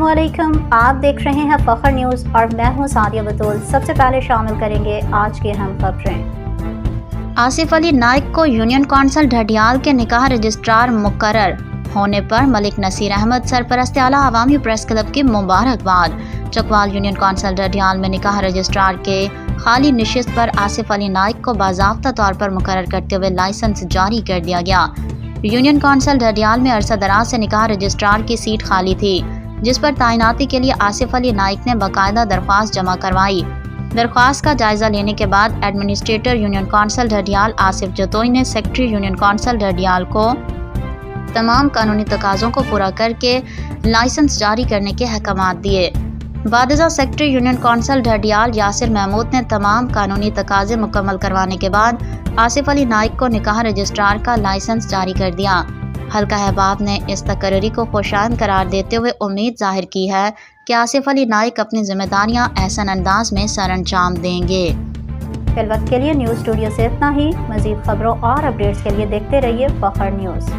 अस्सलामुअलैकुम, आप देख रहे हैं फखर न्यूज़ और मैं हूं सादिया बतूल। सबसे पहले शामिल करेंगे आज की अहम खबरें। आसिफ अली नाइक को यूनियन कौंसिल ढडियाल के निकाह रजिस्ट्रार मुकर्रर होने पर मलिक नसीर अहमद सरपरस्त आला अवामी प्रेस क्लब की मुबारकबाद। चकवाल यूनियन कौंसिल ढडियाल में निकाह रजिस्ट्रार के खाली निशिस्त पर आसिफ अली नाइक को बाज़ाब्ता तौर पर मुकर्रर करते हुए लाइसेंस जारी कर दिया गया। यूनियन कौंसिल ढडियाल में अरसा दराज से निकाह रजिस्ट्रार की सीट खाली थी, जिस पर तैनाती के लिए आसिफ अली नाइक ने बाकायदा दरख्वास्त जमा करवाई। दरख्वास्त का जायजा लेने के बाद administrator union council Dhadial Asif Jatoi ने सेक्रेटरी यूनियन कौंसिल ढडियाल को तमाम कानूनी तकाज़ों को पूरा करके लाइसेंस जारी करने के अहकामात दिए। बादशाह secretary union council Dhadial Yasir Mahmood ने तमाम कानूनी तकाज़े मुकम्मल करवाने के बाद आसिफ अली नाइक को निकाह रजिस्ट्रार का लाइसेंस जारी कर दिया। हल्का अहबाब ने इस तकरीरी को खुशाइंद करार देते हुए उम्मीद जाहिर की है कि आसिफ अली नाइक अपनी जिम्मेदारियां एहसन अंदाज में सरअंजाम देंगे। फिल वक्त के लिए न्यूज़ स्टूडियो से इतना ही। मज़ीद खबरों और अपडेट्स के लिए देखते रहिए फखर न्यूज़।